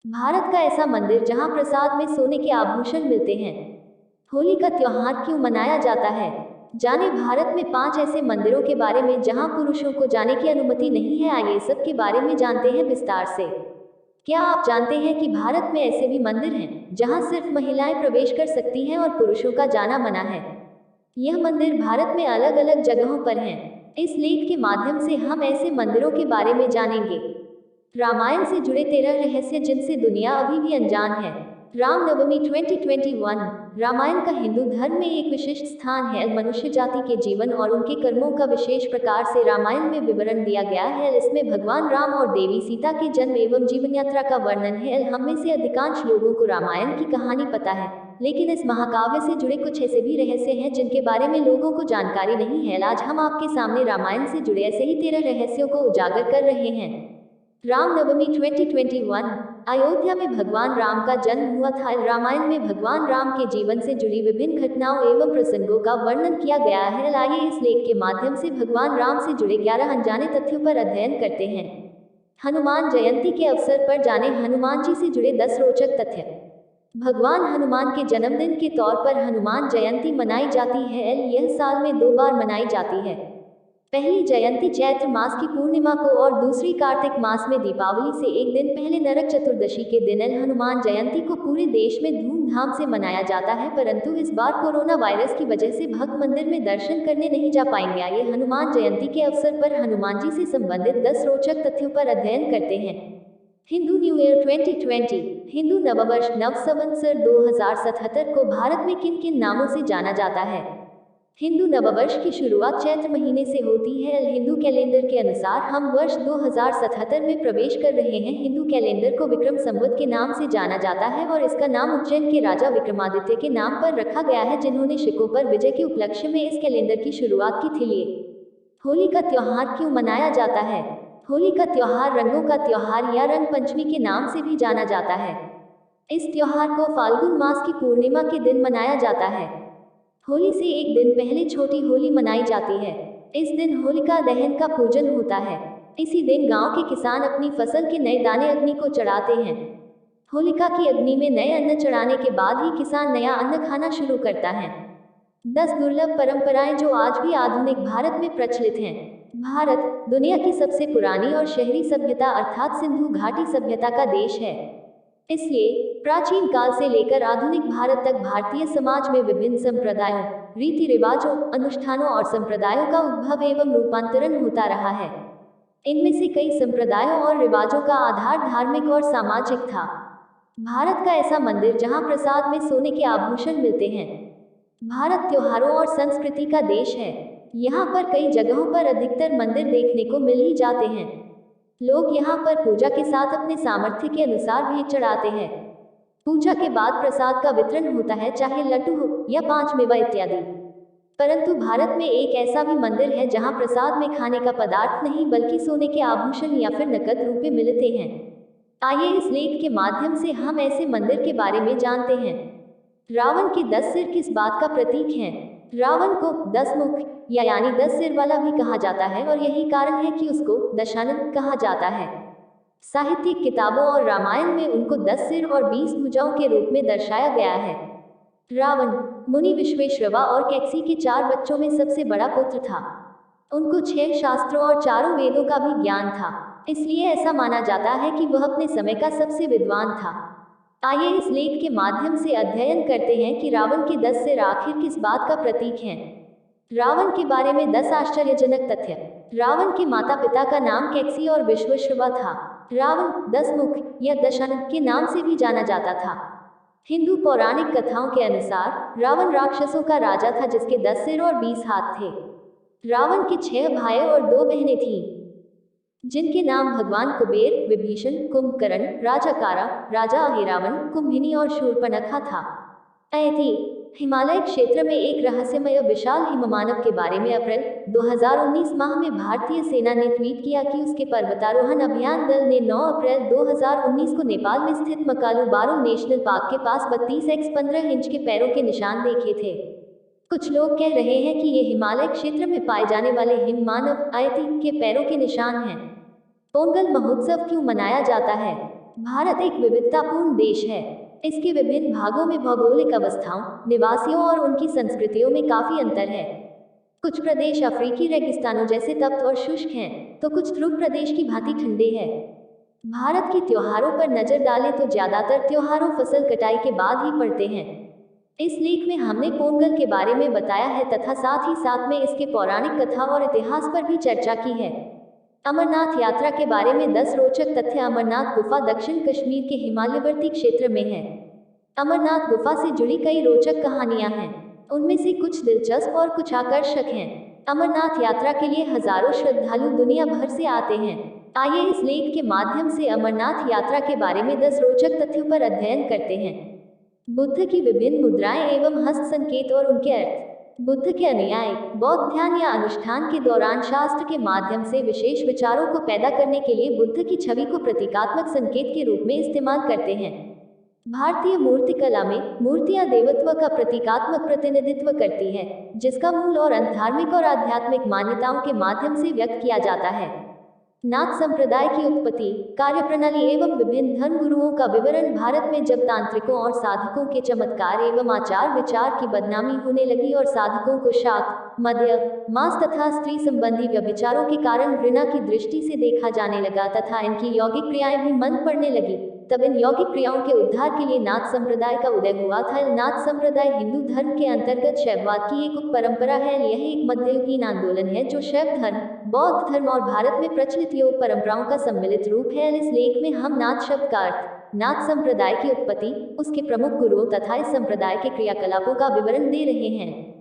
भारत का ऐसा मंदिर जहां प्रसाद में सोने के आभूषण मिलते हैं। होली का त्योहार क्यों मनाया जाता है? जाने भारत में 5 ऐसे मंदिरों के बारे में जहां पुरुषों को जाने की अनुमति नहीं है। आइए सब के बारे में जानते हैं विस्तार से। क्या आप जानते हैं कि भारत में ऐसे भी मंदिर हैं जहां सिर्फ महिलाएं प्रवेश कर सकती हैं और पुरुषों का जाना मना है? यह मंदिर भारत में अलग अलग जगहों पर हैं। इस लेख के माध्यम से हम ऐसे मंदिरों के बारे में जानेंगे। रामायण से जुड़े 13 रहस्य जिनसे दुनिया अभी भी अनजान है। रामनवमी 2021। रामायण का हिंदू धर्म में एक विशिष्ट स्थान है। मनुष्य जाति के जीवन और उनके कर्मों का विशेष प्रकार से रामायण में विवरण दिया गया है। इसमें भगवान राम और देवी सीता के जन्म एवं जीवन यात्रा का वर्णन है। हम में से अधिकांश लोगों को रामायण की कहानी पता है, लेकिन इस महाकाव्य से जुड़े कुछ ऐसे भी रहस्य हैं जिनके बारे में लोगों को जानकारी नहीं है। आज हम आपके सामने रामायण से जुड़े ऐसे ही 13 रहस्यों को उजागर कर रहे हैं। रामनवमी 2021। अयोध्या में भगवान राम का जन्म हुआ था। रामायण में भगवान राम के जीवन से जुड़ी विभिन्न घटनाओं एवं प्रसंगों का वर्णन किया गया है। आइए इस लेख के माध्यम से भगवान राम से जुड़े 11 अनजाने तथ्यों पर अध्ययन करते हैं। हनुमान जयंती के अवसर पर जाने हनुमान जी से जुड़े 10 रोचक तथ्य। भगवान हनुमान के जन्मदिन के तौर पर हनुमान जयंती मनाई जाती है। यह साल में 2 बार मनाई जाती है। पहली जयंती चैत्र मास की पूर्णिमा को और दूसरी कार्तिक मास में दीपावली से एक दिन पहले नरक चतुर्दशी के दिन। हनुमान जयंती को पूरे देश में धूमधाम से मनाया जाता है, परंतु इस बार कोरोना वायरस की वजह से भक्त मंदिर में दर्शन करने नहीं जा पाएंगे। आइए हनुमान जयंती के अवसर पर हनुमान जी से संबंधित 10 रोचक तथ्यों पर अध्ययन करते हैं। Hindu new year 2020। हिंदू नववर्ष नव संवत्सर 2077 को भारत में किन किन नामों से जाना जाता है? हिंदू नववर्ष की शुरुआत चैत्र महीने से होती है। हिंदू कैलेंडर के अनुसार हम वर्ष 2077 में प्रवेश कर रहे हैं। हिंदू कैलेंडर को विक्रम संवत के नाम से जाना जाता है और इसका नाम उज्जैन के राजा विक्रमादित्य के नाम पर रखा गया है, जिन्होंने सिखों पर विजय के उपलक्ष्य में इस कैलेंडर की शुरुआत की थी। होली का त्योहार क्यों मनाया जाता है? होली का त्योहार रंगों का त्योहार या रंग पंचमी के नाम से भी जाना जाता है। इस त्योहार को फाल्गुन मास की पूर्णिमा के दिन मनाया जाता है। होली से एक दिन पहले छोटी होली मनाई जाती है। इस दिन होलिका दहन का पूजन होता है। इसी दिन गांव के किसान अपनी फसल के नए दाने अग्नि को चढ़ाते हैं। होलिका की अग्नि में नए अन्न चढ़ाने के बाद ही किसान नया अन्न खाना शुरू करता है। 10 दुर्लभ परंपराएं जो आज भी आधुनिक भारत में प्रचलित हैं। भारत दुनिया की सबसे पुरानी और शहरी सभ्यता अर्थात सिंधु घाटी सभ्यता का देश है। इसलिए प्राचीन काल से लेकर आधुनिक भारत तक भारतीय समाज में विभिन्न संप्रदायों, रीति रिवाजों, अनुष्ठानों और संप्रदायों का उद्भव एवं रूपांतरण होता रहा है। इनमें से कई संप्रदायों और रिवाजों का आधार धार्मिक और सामाजिक था। भारत का ऐसा मंदिर जहां प्रसाद में सोने के आभूषण मिलते हैं। भारत त्योहारों और संस्कृति का देश है। यहाँ पर कई जगहों पर अधिकतर मंदिर देखने को मिल ही जाते हैं। लोग यहाँ पर पूजा के साथ अपने सामर्थ्य के अनुसार भेंट चढ़ाते हैं। पूजा के बाद प्रसाद का वितरण होता है, चाहे लड्डू हो या 5 मेवा इत्यादि। परंतु भारत में एक ऐसा भी मंदिर है जहाँ प्रसाद में खाने का पदार्थ नहीं बल्कि सोने के आभूषण या फिर नकद रूप में मिलते हैं। आइए इस लेख के माध्यम से हम ऐसे मंदिर के बारे में जानते हैं। रावण के 10 सिर किस बात का प्रतीक हैं? रावण को 10 मुख यानी 10 सिर वाला भी कहा जाता है और यही कारण है कि उसको दशानन कहा जाता है। साहित्यिक किताबों और रामायण में उनको 10 सिर और 20 भुजाओं के रूप में दर्शाया गया है। रावण मुनि विश्वेश्रवा और कैकसी के 4 बच्चों में सबसे बड़ा पुत्र था। उनको 6 शास्त्रों और 4 वेदों का भी ज्ञान था, इसलिए ऐसा माना जाता है कि वह अपने समय का सबसे विद्वान था। आइए इस लेख के माध्यम से अध्ययन करते हैं कि रावण के 10 सिर आखिर किस बात का प्रतीक हैं। रावण के बारे में 10 आश्चर्यजनक तथ्य। रावण के माता पिता का नाम कैकसी और विश्वेश्रवा था। रावण 10 मुख या दशानन के नाम से भी जाना जाता था। हिंदू पौराणिक कथाओं के अनुसार रावण राक्षसों का राजा था जिसके 10 सिर और 20 हाथ थे। रावण के 6 भाई और 2 बहनें थीं, जिनके नाम भगवान कुबेर, विभीषण, कुंभकर्ण, राजा कारा, राजा अहिरावण, कुंभिनी और शूर्पणखा था। ऐति हिमालय क्षेत्र में एक रहस्यमय विशाल हिममानव के बारे में अप्रैल 2019 माह में भारतीय सेना ने ट्वीट किया कि उसके पर्वतारोहण अभियान दल ने 9 अप्रैल 2019 को नेपाल में स्थित मकालू बारुल नेशनल पार्क के पास 32x15 इंच के पैरों के निशान देखे थे। कुछ लोग कह रहे हैं कि ये हिमालय क्षेत्र में पाए जाने वाले हिममानव ऐति के पैरों के निशान हैं। पोंगल महोत्सव क्यों मनाया जाता है? भारत एक विविधतापूर्ण देश है। इसके विभिन्न भागों में भौगोलिक अवस्थाओं, निवासियों और उनकी संस्कृतियों में काफी अंतर है। कुछ प्रदेश अफ्रीकी रेगिस्तानों जैसे तप्त और शुष्क हैं, तो कुछ ध्रुव प्रदेश की भांति ठंडे हैं। भारत के त्योहारों पर नजर डालें तो ज्यादातर त्योहारों फसल कटाई के बाद ही पड़ते हैं। इस लेख में हमने पोंगल के बारे में बताया है तथा साथ ही साथ में इसके पौराणिक कथा और इतिहास पर भी चर्चा की है। अमरनाथ यात्रा के बारे में 10 रोचक तथ्य। अमरनाथ गुफा दक्षिण कश्मीर के हिमालयवर्ती क्षेत्र में है। अमरनाथ गुफा से जुड़ी कई रोचक कहानियां हैं। उनमें से कुछ दिलचस्प और कुछ आकर्षक हैं। अमरनाथ यात्रा के लिए हजारों श्रद्धालु दुनिया भर से आते हैं। आइए इस लेख के माध्यम से अमरनाथ यात्रा के बारे में 10 रोचक तथ्यों पर अध्ययन करते हैं। बुद्ध की विभिन्न मुद्राएं एवं हस्त संकेत और उनके अर्थ। बुद्ध के अनुयायी बौद्ध ध्यान या अनुष्ठान के दौरान शास्त्र के माध्यम से विशेष विचारों को पैदा करने के लिए बुद्ध की छवि को प्रतीकात्मक संकेत के रूप में इस्तेमाल करते हैं। भारतीय मूर्तिकला में मूर्तियां देवत्व का प्रतीकात्मक प्रतिनिधित्व करती है, जिसका मूल और अंत धार्मिक और आध्यात्मिक मान्यताओं के माध्यम से व्यक्त किया जाता है। नाथ संप्रदाय की उत्पत्ति, कार्यप्रणाली एवं विभिन्न धर्म गुरुओं का विवरण। भारत में जब तांत्रिकों और साधकों के चमत्कार एवं आचार विचार की बदनामी होने लगी और साधकों को शाक्त, मद्य, मांस तथा स्त्री संबंधी व्यभिचारों के कारण घृणा की दृष्टि से देखा जाने लगा तथा इनकी यौगिक क्रियाएं भी मंद पड़ने लगी, तब इन यौगिक क्रियाओं के उद्धार के लिए नाथ संप्रदाय का उदय हुआ था। नाथ संप्रदाय हिंदू धर्म के अंतर्गत शैववाद की एक उप परंपरा है। यह एक मध्ययुगीन आंदोलन है जो शैव धर्म, बौद्ध धर्म और भारत में प्रचलित योग परंपराओं का सम्मिलित रूप है। इस लेख में हम नाथ शब्द का अर्थ, नाथ संप्रदाय की उत्पत्ति, उसके प्रमुख गुरुओं तथा इस संप्रदाय के क्रियाकलापों का विवरण दे रहे हैं।